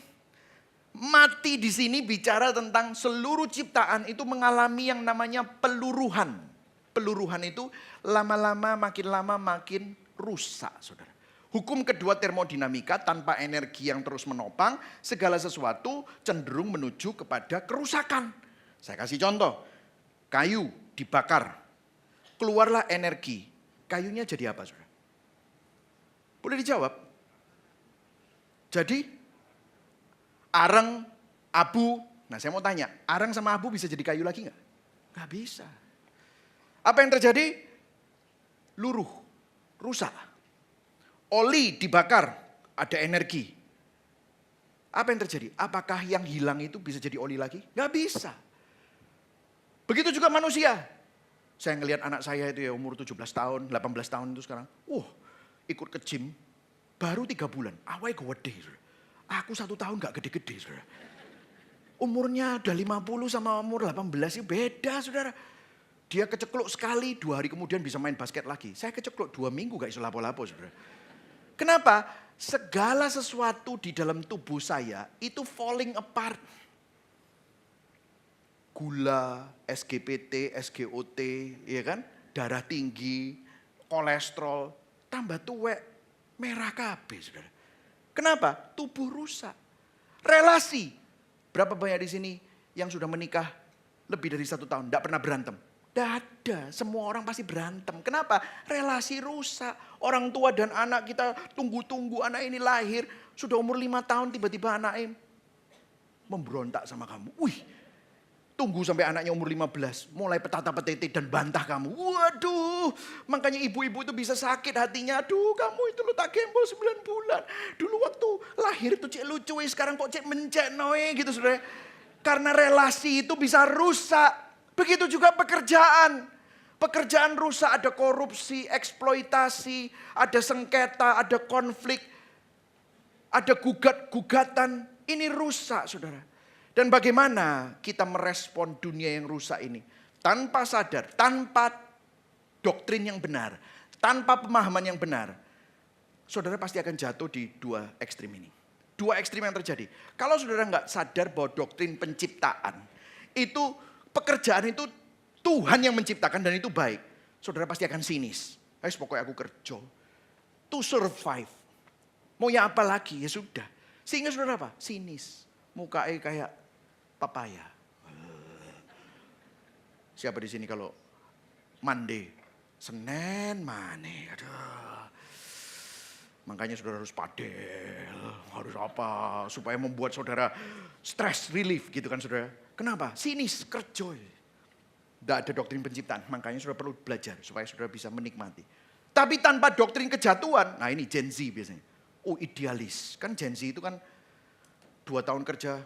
Mati di sini bicara tentang seluruh ciptaan itu mengalami yang namanya peluruhan. Peluruhan itu lama-lama makin rusak, saudara. Hukum kedua termodinamika, tanpa energi yang terus menopang, segala sesuatu cenderung menuju kepada kerusakan. Saya kasih contoh, kayu dibakar, keluarlah energi. Kayunya jadi apa, saudara? Boleh dijawab? Jadi arang, abu. Nah saya mau tanya, arang sama abu bisa jadi kayu lagi nggak? Nggak bisa. Apa yang terjadi? Luruh, rusak. Oli dibakar, ada energi. Apa yang terjadi? Apakah yang hilang itu bisa jadi oli lagi? Nggak bisa. Begitu juga manusia. Saya ngelihat anak saya itu ya umur 17 tahun, 18 tahun itu sekarang. Ikut ke gym, baru 3 bulan. Awalnya gede. Aku 1 tahun gak gede-gede, saudara. Umurnya udah 50 sama umur 18 itu beda, saudara. Dia kecekluk sekali, 2 hari kemudian bisa main basket lagi. Saya kecekluk 2 minggu gak iso lapo-lapo, saudara. Kenapa? Segala sesuatu di dalam tubuh saya itu falling apart. Gula, SGPT, SGOT, ya kan? Darah tinggi, kolesterol, tambah tuwek, merah kabeh, saudara. Kenapa? Tubuh rusak. Relasi. Berapa banyak di sini yang sudah menikah lebih dari 1 tahun, tidak pernah berantem? Tidak ada, semua orang pasti berantem. Kenapa? Relasi rusak. Orang tua dan anak kita tunggu-tunggu anak ini lahir. Sudah umur 5 tahun tiba-tiba anaknya memberontak sama kamu. Tunggu sampai anaknya umur 15. Mulai petata-petete dan bantah kamu. Waduh, makanya ibu-ibu itu bisa sakit hatinya. Aduh, kamu itu lo tak gembol 9 bulan. Dulu waktu lahir itu cek lucu, sekarang kok cek mencek noe gitu saudara. Karena relasi itu bisa rusak. Begitu juga pekerjaan. Pekerjaan rusak, ada korupsi, eksploitasi, ada sengketa, ada konflik, ada gugatan. Ini rusak, saudara. Dan bagaimana kita merespon dunia yang rusak ini? Tanpa sadar, tanpa doktrin yang benar, tanpa pemahaman yang benar. Saudara pasti akan jatuh di 2 ekstrim ini. 2 ekstrim yang terjadi. Kalau saudara nggak sadar bahwa doktrin penciptaan, itu pekerjaan itu Tuhan yang menciptakan dan itu baik. Saudara pasti akan sinis. Pokoknya aku kerja. To survive. Mau ya apa lagi? Ya sudah. Sehingga saudara apa? Sinis. Mukanya kayak papaya. Siapa di sini kalau Monday, Senin mana? Aduh. Makanya saudara harus padel, harus apa supaya membuat saudara stress relief gitu kan saudara. Kenapa? Sinis, kerja. Tidak ada doktrin penciptaan, makanya saudara perlu belajar supaya saudara bisa menikmati. Tapi tanpa doktrin kejatuhan, nah ini Gen Z biasanya. Idealis, kan Gen Z itu kan 2 tahun kerja,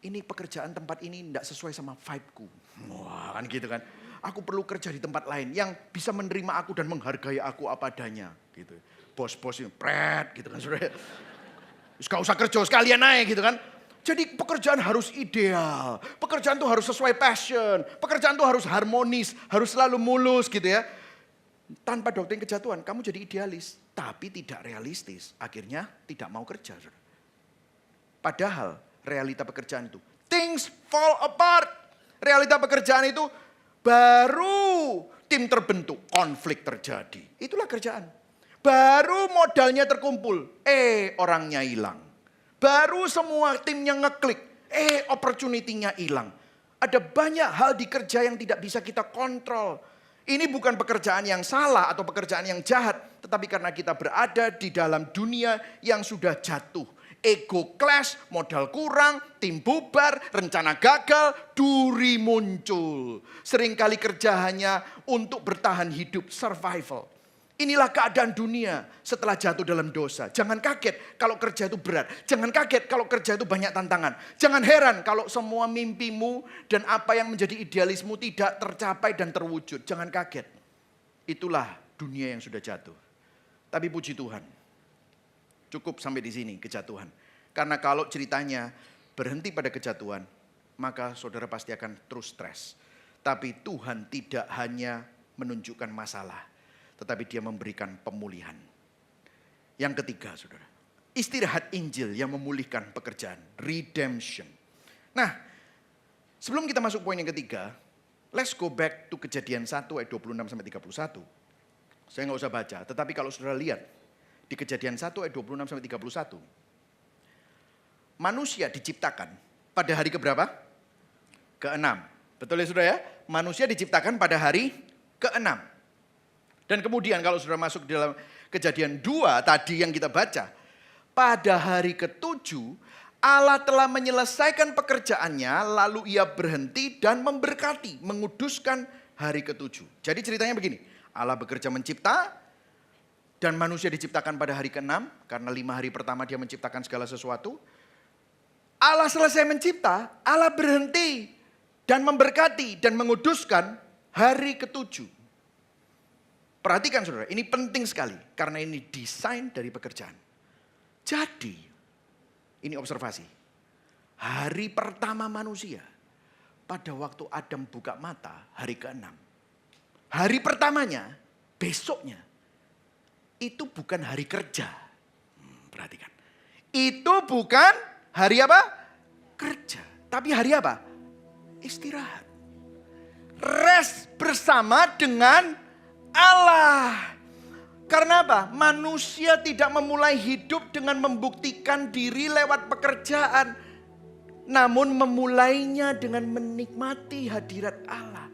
ini pekerjaan tempat ini tidak sesuai sama vibe-ku. Wah kan gitu kan. Aku perlu kerja di tempat lain yang bisa menerima aku dan menghargai aku apa adanya. Gitu. Bos-bos ini pret gitu kan saudara. Gak usah kerja sekalian naik gitu kan. Jadi pekerjaan harus ideal. Pekerjaan tuh harus sesuai passion. Pekerjaan tuh harus harmonis, harus selalu mulus gitu ya. Tanpa doktrin kejatuhan kamu jadi idealis. Tapi tidak realistis. Akhirnya tidak mau kerja. Saudara. Padahal realita pekerjaan itu. Things fall apart. Realita pekerjaan itu baru tim terbentuk. Konflik terjadi. Itulah kerjaan. Baru modalnya terkumpul. Orangnya hilang. Baru semua timnya ngeklik. Opportunity-nya hilang. Ada banyak hal di kerja yang tidak bisa kita kontrol. Ini bukan pekerjaan yang salah atau pekerjaan yang jahat. Tetapi karena kita berada di dalam dunia yang sudah jatuh. Ego clash, modal kurang, tim bubar, rencana gagal, duri muncul. Seringkali kerja hanya untuk bertahan hidup, survival. Inilah keadaan dunia setelah jatuh dalam dosa. Jangan kaget kalau kerja itu berat. Jangan kaget kalau kerja itu banyak tantangan. Jangan heran kalau semua mimpimu dan apa yang menjadi idealismu tidak tercapai dan terwujud. Jangan kaget. Itulah dunia yang sudah jatuh. Tapi puji Tuhan. Cukup sampai di sini kejatuhan. Karena kalau ceritanya berhenti pada kejatuhan, maka saudara pasti akan terus stres. Tapi Tuhan tidak hanya menunjukkan masalah. Tetapi dia memberikan pemulihan. Yang ketiga saudara. Istirahat Injil yang memulihkan pekerjaan. Redemption. Nah sebelum kita masuk poin yang ketiga. Let's go back to Kejadian 1 ayat 26-31. Saya nggak usah baca. Tetapi kalau saudara lihat. Di Kejadian 1 ayat 26-31. Manusia diciptakan pada hari keberapa? Ke-6. Betul ya saudara ya? Manusia diciptakan pada hari ke-6. Dan kemudian kalau sudah masuk dalam Kejadian 2 tadi yang kita baca. pada hari ketujuh Allah telah menyelesaikan pekerjaannya, lalu ia berhenti dan memberkati, menguduskan hari ketujuh. Jadi ceritanya begini, Allah bekerja mencipta, dan manusia diciptakan pada hari ke-6, karena 5 hari pertama dia menciptakan segala sesuatu. Allah selesai mencipta, Allah berhenti dan memberkati dan menguduskan hari ketujuh. Perhatikan saudara, ini penting sekali, karena ini desain dari pekerjaan. Jadi, ini observasi. Hari pertama manusia, pada waktu Adam buka mata, hari ke-6. Hari pertamanya, besoknya, itu bukan hari kerja. Perhatikan. Itu bukan hari apa? Kerja. Tapi hari apa? Istirahat. Rest bersama dengan Allah. Karena apa? Manusia tidak memulai hidup dengan membuktikan diri lewat pekerjaan. Namun memulainya dengan menikmati hadirat Allah.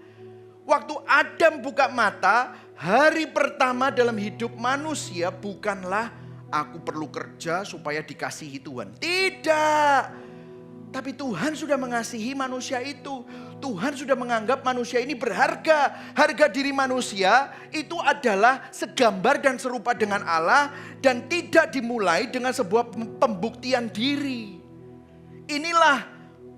Waktu Adam buka mata, hari pertama dalam hidup manusia bukanlah aku perlu kerja supaya dikasihi Tuhan. Tidak. Tapi Tuhan sudah mengasihi manusia itu. Tuhan sudah menganggap manusia ini berharga. Harga diri manusia itu adalah segambar dan serupa dengan Allah. Dan tidak dimulai dengan sebuah pembuktian diri. Inilah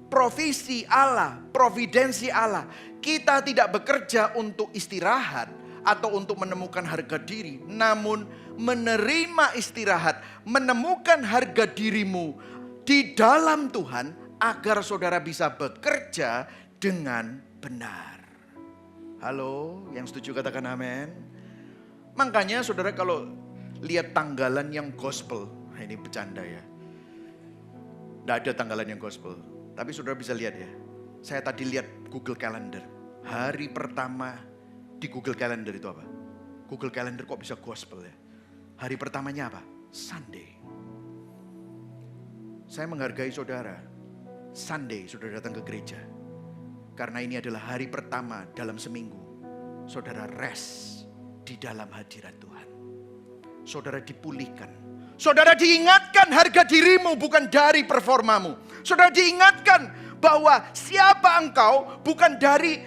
provisi Allah, providensi Allah. Kita tidak bekerja untuk istirahat atau untuk menemukan harga diri. Namun menerima istirahat, menemukan harga dirimu di dalam Tuhan. Agar saudara bisa bekerja dengan benar. Halo, yang setuju katakan amin. Makanya saudara kalau lihat tanggalan yang gospel. Ini bercanda ya. Tidak ada tanggalan yang gospel. Tapi saudara bisa lihat ya. Saya tadi lihat Google Calendar. Hari pertama di Google Calendar itu apa? Google Calendar kok bisa gospel ya? Hari pertamanya apa? Sunday. Saya menghargai saudara. Sunday saudara datang ke gereja. Karena ini adalah hari pertama dalam seminggu. Saudara rest di dalam hadirat Tuhan. Saudara dipulihkan. Saudara diingatkan harga dirimu bukan dari performamu. Saudara diingatkan bahwa siapa engkau bukan dari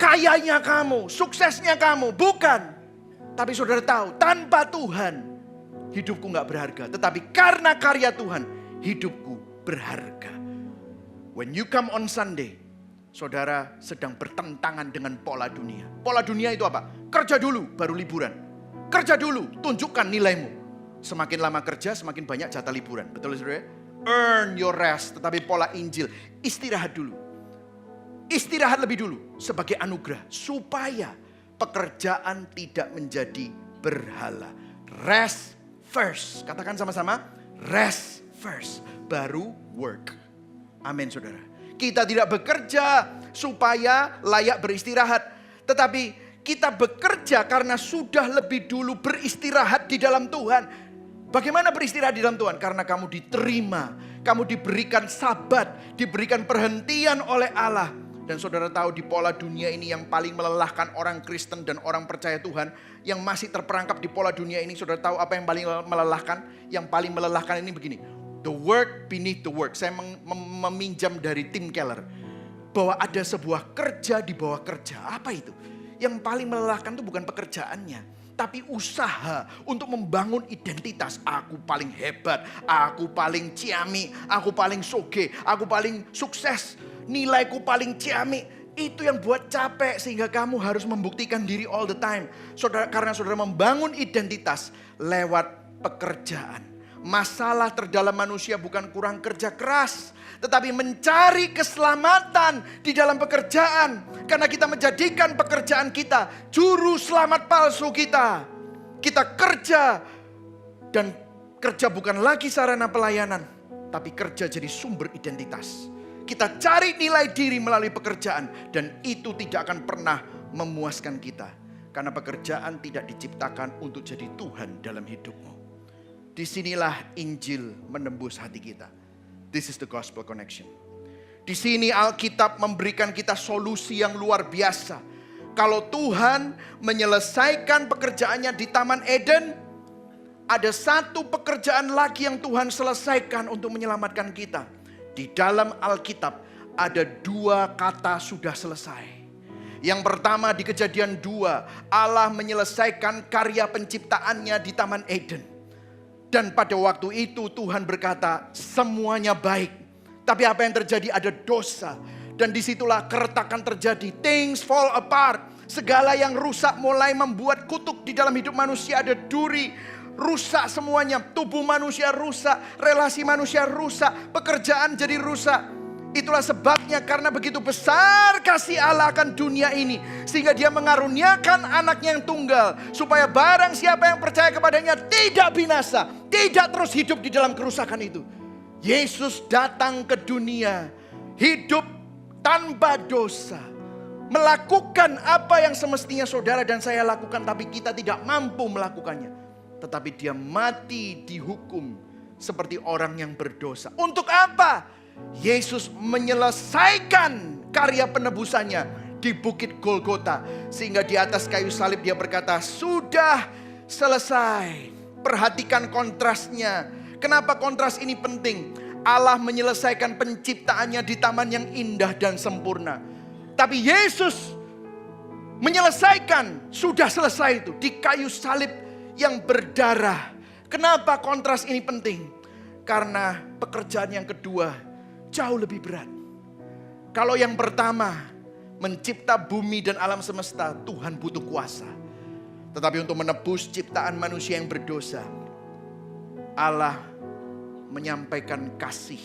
kayanya kamu, suksesnya kamu. Bukan. Tapi saudara tahu tanpa Tuhan hidupku gak berharga. Tetapi karena karya Tuhan hidupku berharga. When you come on Sunday, saudara sedang bertentangan dengan pola dunia. Pola dunia itu apa? Kerja dulu, baru liburan. Kerja dulu, tunjukkan nilaimu. Semakin lama kerja, semakin banyak jatah liburan. Betul saudara? Earn your rest. Tetapi pola Injil, istirahat dulu. Istirahat lebih dulu sebagai anugerah. Supaya pekerjaan tidak menjadi berhala. Rest first. Katakan sama-sama, rest first. Baru work. Amin saudara. Kita tidak bekerja supaya layak beristirahat. Tetapi kita bekerja karena sudah lebih dulu beristirahat di dalam Tuhan. Bagaimana beristirahat di dalam Tuhan? Karena kamu diterima. Kamu diberikan sabat. Diberikan perhentian oleh Allah. Dan saudara tahu di pola dunia ini yang paling melelahkan orang Kristen dan orang percaya Tuhan. Yang masih terperangkap di pola dunia ini. Saudara tahu apa yang paling melelahkan? Yang paling melelahkan ini begini. The work beneath the work. Saya meminjam dari Tim Keller. Bahwa ada sebuah kerja di bawah kerja. Apa itu? Yang paling melelahkan itu bukan pekerjaannya. Tapi usaha untuk membangun identitas. Aku paling hebat. Aku paling ciami. Aku paling soge. Aku paling sukses. Nilaiku paling ciami. Itu yang buat capek. Sehingga kamu harus membuktikan diri all the time. Karena saudara membangun identitas lewat pekerjaan. Masalah terdalam manusia bukan kurang kerja keras. Tetapi mencari keselamatan di dalam pekerjaan. Karena kita menjadikan pekerjaan kita juru selamat palsu kita. Kita kerja. Dan kerja bukan lagi sarana pelayanan. Tapi kerja jadi sumber identitas. Kita cari nilai diri melalui pekerjaan. Dan itu tidak akan pernah memuaskan kita. Karena pekerjaan tidak diciptakan untuk jadi Tuhan dalam hidupmu. Disinilah Injil menembus hati kita. This is the gospel connection. Di sini Alkitab memberikan kita solusi yang luar biasa. Kalau Tuhan menyelesaikan pekerjaannya di Taman Eden, ada satu pekerjaan lagi yang Tuhan selesaikan untuk menyelamatkan kita. Di dalam Alkitab ada 2 kata sudah selesai. Yang pertama di Kejadian 2, Allah menyelesaikan karya penciptaannya di Taman Eden. Dan pada waktu itu Tuhan berkata, semuanya baik. Tapi apa yang terjadi? Ada dosa. Dan disitulah keretakan terjadi. Things fall apart. Segala yang rusak mulai membuat kutuk di dalam hidup manusia. Ada duri, rusak semuanya. Tubuh manusia rusak, relasi manusia rusak, pekerjaan jadi rusak. Itulah sebabnya karena begitu besar kasih Allah akan dunia ini, sehingga dia mengaruniakan anaknya yang tunggal. Supaya barang siapa yang percaya kepadanya tidak binasa, tidak terus hidup di dalam kerusakan itu. Yesus datang ke dunia, hidup tanpa dosa. Melakukan apa yang semestinya saudara dan saya lakukan, tapi kita tidak mampu melakukannya. Tetapi dia mati dihukum seperti orang yang berdosa. Untuk apa? Yesus menyelesaikan karya penebusannya di Bukit Golgota. Sehingga di atas kayu salib dia berkata, sudah selesai. Perhatikan kontrasnya. Kenapa kontras ini penting? Allah menyelesaikan penciptaannya di taman yang indah dan sempurna. Tapi Yesus menyelesaikan, sudah selesai itu, di kayu salib yang berdarah. Kenapa kontras ini penting? Karena pekerjaan yang kedua jauh lebih berat. Kalau yang pertama, mencipta bumi dan alam semesta, Tuhan butuh kuasa. Tetapi untuk menebus ciptaan manusia yang berdosa, Allah menyampaikan kasih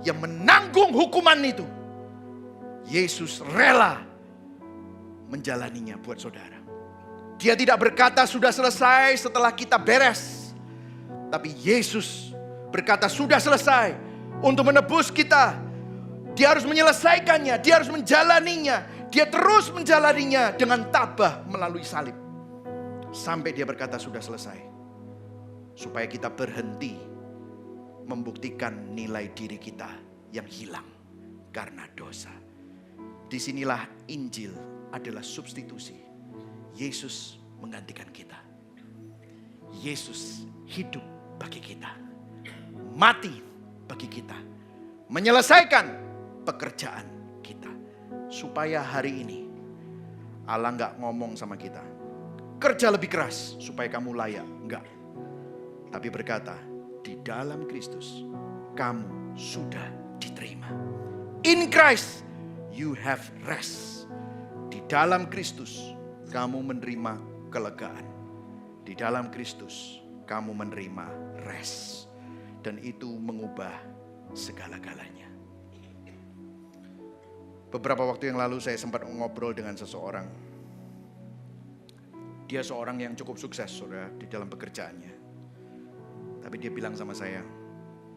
yang menanggung hukuman itu. Yesus rela menjalaninya buat saudara. Dia tidak berkata sudah selesai setelah kita beres. Tapi Yesus berkata sudah selesai untuk menebus kita. Dia harus menyelesaikannya, dia harus menjalaninya. Dia terus menjalaninya dengan tabah melalui salib. Sampai dia berkata sudah selesai. Supaya kita berhenti membuktikan nilai diri kita yang hilang karena dosa. Disinilah Injil adalah substitusi. Yesus menggantikan kita. Yesus hidup bagi kita. Mati bagi kita. Menyelesaikan pekerjaan kita. Supaya hari ini Allah gak ngomong sama kita, kerja lebih keras supaya kamu layak. Enggak. Tapi berkata, di dalam Kristus kamu sudah diterima. In Christ you have rest. Di dalam Kristus kamu menerima kelegaan. Di dalam Kristus kamu menerima rest. Dan itu mengubah segala-galanya. Beberapa waktu yang lalu saya sempat ngobrol dengan seseorang. Dia seorang yang cukup sukses, saudara, di dalam pekerjaannya. Tapi dia bilang sama saya,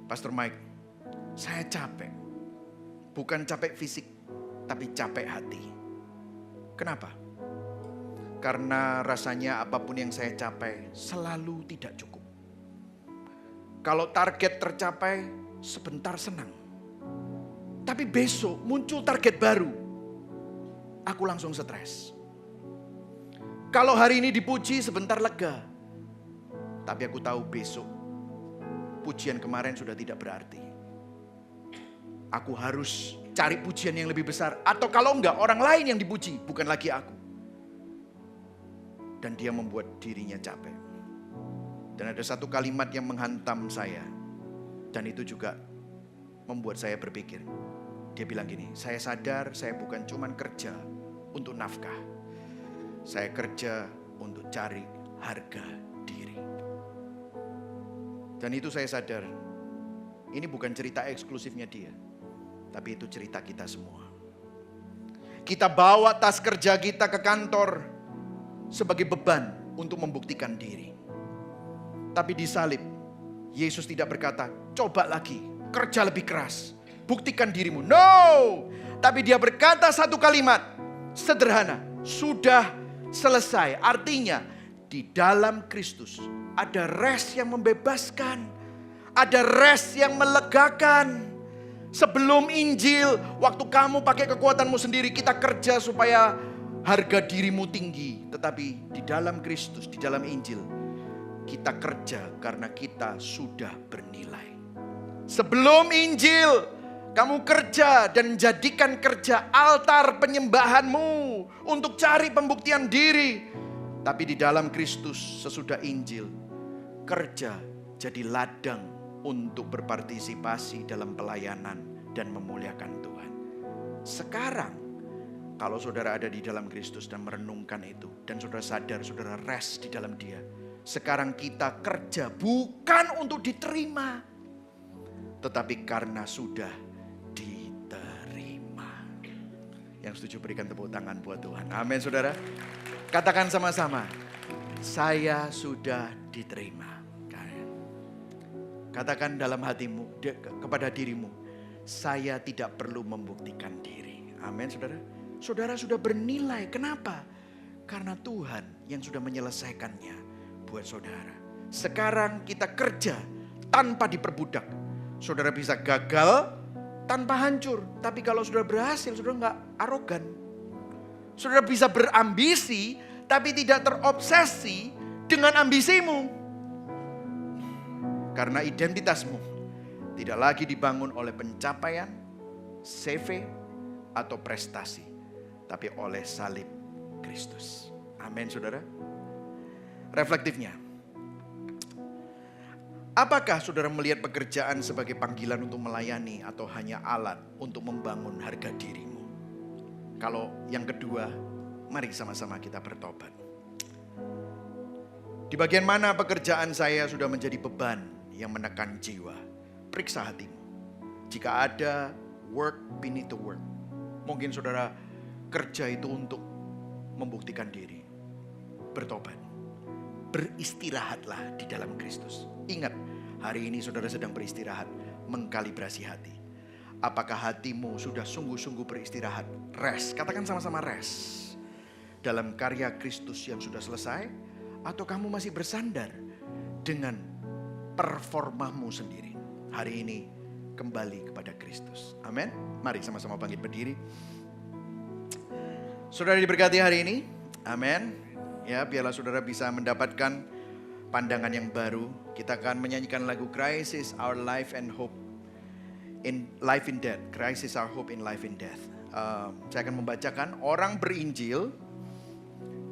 Pastor Mike, saya capek. Bukan capek fisik, tapi capek hati. Kenapa? Karena rasanya apapun yang saya capai selalu tidak cukup. Kalau target tercapai, sebentar senang. Tapi besok muncul target baru, aku langsung stres. Kalau hari ini dipuji, sebentar lega. Tapi aku tahu besok pujian kemarin sudah tidak berarti. Aku harus cari pujian yang lebih besar. Atau kalau enggak, orang lain yang dipuji, bukan lagi aku. Dan dia membuat dirinya capek. Dan ada satu kalimat yang menghantam saya. Dan itu juga membuat saya berpikir. Dia bilang gini, saya sadar saya bukan cuma kerja untuk nafkah. Saya kerja untuk cari harga diri. Dan itu saya sadar, ini bukan cerita eksklusifnya dia. Tapi itu cerita kita semua. Kita bawa tas kerja kita ke kantor sebagai beban untuk membuktikan diri. Tapi di salib, Yesus tidak berkata, coba lagi, kerja lebih keras, buktikan dirimu. No! Tapi dia berkata satu kalimat, sederhana, sudah selesai. Artinya, di dalam Kristus ada rest yang membebaskan, ada rest yang melegakan. Sebelum Injil, waktu kamu pakai kekuatanmu sendiri, kita kerja supaya harga dirimu tinggi. Tetapi di dalam Kristus, di dalam Injil, kita kerja karena kita sudah bernilai. Sebelum Injil, kamu kerja dan jadikan kerja altar penyembahanmu untuk cari pembuktian diri. Tapi di dalam Kristus sesudah Injil, kerja jadi ladang untuk berpartisipasi dalam pelayanan dan memuliakan Tuhan. Sekarang, kalau saudara ada di dalam Kristus dan merenungkan itu, dan saudara sadar, saudara rest di dalam Dia. Sekarang kita kerja bukan untuk diterima, tetapi karena sudah diterima. Yang setuju berikan tepuk tangan buat Tuhan. Amin saudara. Katakan sama-sama, saya sudah diterima. Katakan dalam hatimu, kepada dirimu, saya tidak perlu membuktikan diri. Amin saudara. Saudara sudah bernilai. Kenapa? Karena Tuhan yang sudah menyelesaikannya buat saudara. Sekarang kita kerja tanpa diperbudak. Saudara bisa gagal tanpa hancur. Tapi kalau saudara berhasil, saudara nggak arogan. Saudara bisa berambisi, tapi tidak terobsesi dengan ambisimu. Karena identitasmu tidak lagi dibangun oleh pencapaian, CV, atau prestasi. Tapi oleh salib Kristus. Amin saudara. Reflektifnya. Apakah saudara melihat pekerjaan sebagai panggilan untuk melayani atau hanya alat untuk membangun harga dirimu? Kalau yang kedua, mari sama-sama kita bertobat. Di bagian mana pekerjaan saya sudah menjadi beban yang menekan jiwa? Periksa hatimu. Jika ada work beneath the work. Mungkin saudara kerja itu untuk membuktikan diri. Bertobat. Beristirahatlah di dalam Kristus. Ingat, hari ini saudara sedang beristirahat, mengkalibrasi hati. Apakah hatimu sudah sungguh-sungguh beristirahat? Rest, katakan sama-sama rest. Dalam karya Kristus yang sudah selesai, atau kamu masih bersandar dengan performamu sendiri? Hari ini kembali kepada Kristus. Amin. Mari sama-sama bangkit berdiri. Saudara diberkati hari ini. Amin. Ya, biarlah saudara bisa mendapatkan pandangan yang baru. Kita akan menyanyikan lagu Crisis Our Life and Hope in Life in Death. Crisis Our Hope in Life in Death. Saya akan membacakan. Orang berinjil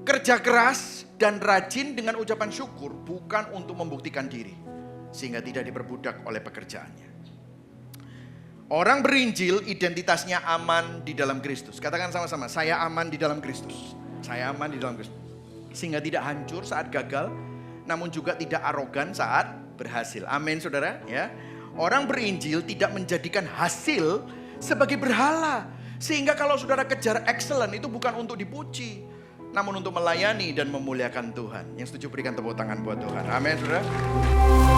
kerja keras dan rajin dengan ucapan syukur bukan untuk membuktikan diri sehingga tidak diperbudak oleh pekerjaannya. Orang berinjil identitasnya aman di dalam Kristus. Katakan sama-sama, saya aman di dalam Kristus. Saya aman di dalam Kristus. Sehingga tidak hancur saat gagal, namun juga tidak arogan saat berhasil. Amin saudara. Ya. Orang berinjil tidak menjadikan hasil sebagai berhala. Sehingga kalau saudara kejar excellent itu bukan untuk dipuji, namun untuk melayani dan memuliakan Tuhan. Yang setuju berikan tepuk tangan buat Tuhan. Amin saudara.